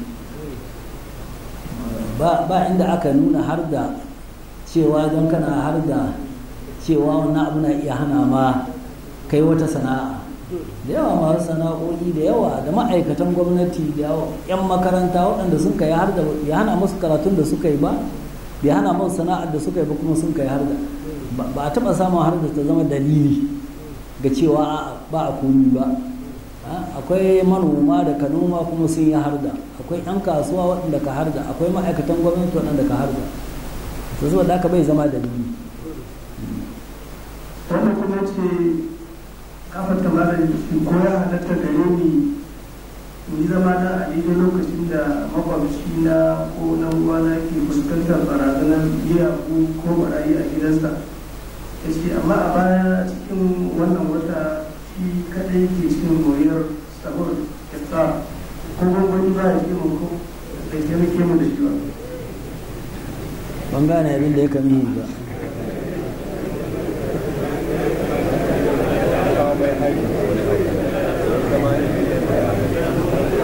ba inda aka nuna har da cewa don kana har da cewa wannan abu na iya hana ma kai wata sana'a. da yawa masu sana'o'i da yawa da ma'aikatan gwamnati da yawa 'yan makaranta waɗanda sun kai har da ya hana musu karatun da suka yi ba, bai hana musu sana'ar da suka yi ba, kuma sun kai har da ba a taɓa samun har da ta zama dalili ga cewa ba a komi ba. akwai manoma da ka noma kuma sun yi har da, akwai 'yan kasuwa waɗanda ka har da, akwai ma'aikatan gwamnati waɗanda ka har da, to saboda haka bai zama dalili. wannan kuma ce kafar ta malam ko ya halatta gare ni ni zama na a daidai lokacin da makwabci na ko na uwana ke fuskantar barazanar miyagu ko barayi a gidansa. Ya ce amma a baya cikin wannan wata shi kadai ke cin moriyar sahur iftar ko gwangwani ba ya taimako da taimake mu da shi ba. ban gane abin da ya kami ba.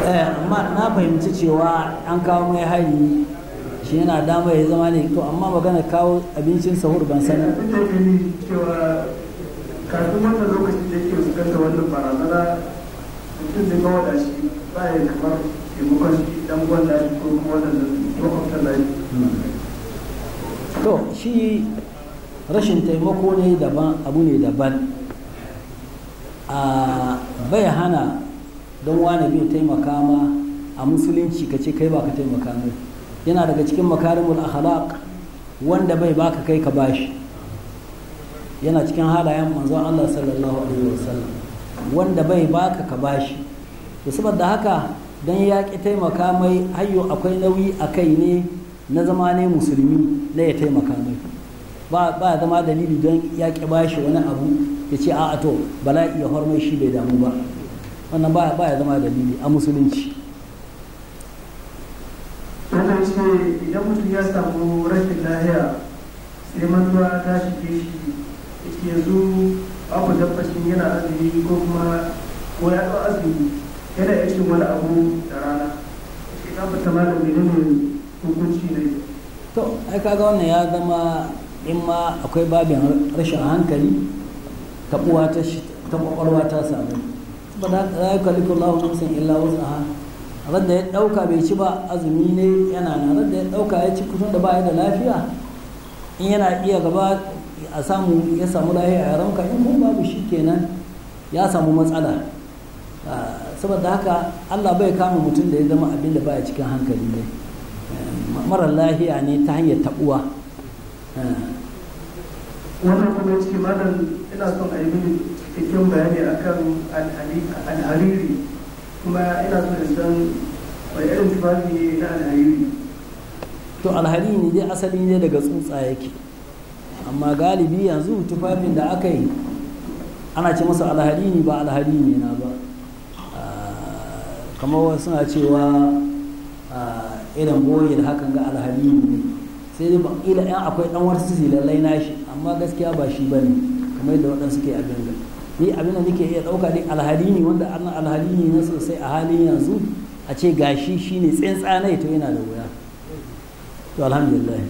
Amma na fahimci cewa an kawo mai hari shi yana dama ya zama ne to amma magana kawo abincin sahur ban sani. Abin da ke ni cewa kafin wannan lokacin da yake fuskanta wannan barazana mutum da gawa da shi ba ya kamar taimakon shi dan gwanda shi ko kuma wannan makwabtan da shi. To shi rashin taimako ne daban abu ne daban a bai hana don wani bai taimaka ma a musulunci ka ce kai ba ka taimaka mai yana daga cikin makarimul akhlaq wanda bai baka kai ka bashi yana cikin halayen manzon Allah sallallahu alaihi wasallam wanda bai baka ka bashi to saboda haka dan ya ki taimaka mai hayyo akwai nauyi a kai ne na zama ne musulmi na ya taimaka mai ba zama dalili don ya ki bashi wani abu ya ce a'a to bala'i ya hormai shi bai damu ba wannan ba ya zama dalili a musulunci. Wannan ce idan mutum ya samu rashin lahiya sai mantuwa ta shige shi yanzu babu tabbacin yana azumi ko kuma ko ya ɗau azumi yana iya cin wani abu da rana sai ka fita malam menene hukunci ne. To ai kaga wannan ya zama in ma akwai babin rashin hankali taɓuwa ta ƙwaƙwalwa ta samu saboda ya kalli kullahu nafsin illa wus'aha radda ya ɗauka bai ci ba azumi ne yana nan radda ya ɗauka ya ci kusan da ba ya da lafiya in yana iya gaba a samu ya samu lafiya a ranka in kuma babu shi kenan ya samu matsala saboda haka Allah bai kama mutum da ya zama abin da baya cikin hankali ne marar lafiya ne ta hanyar taɓuwa. Wannan kuma ce malam ina son a yi mini cikakken bayani akan alhariri kuma ina son da san wani irin tufafi ne na alhariri. To alhariri ne dai asali ne daga tsutsa yake amma galibi yanzu tufafin da aka yi ana ce masa alhariri ba alhariri na ba kamar wasu suna cewa irin boyel hakan ga alhariri ne sai dai ila yan akwai dan wasu lallai nashi amma gaskiya ba shi bane kamar yadda waɗansu ke abin da ni abin da nake iya ɗauka dai alharini wanda an alharini na sosai a halin yanzu a ce gashi shine tsantsanai to yana da wuya to alhamdulillah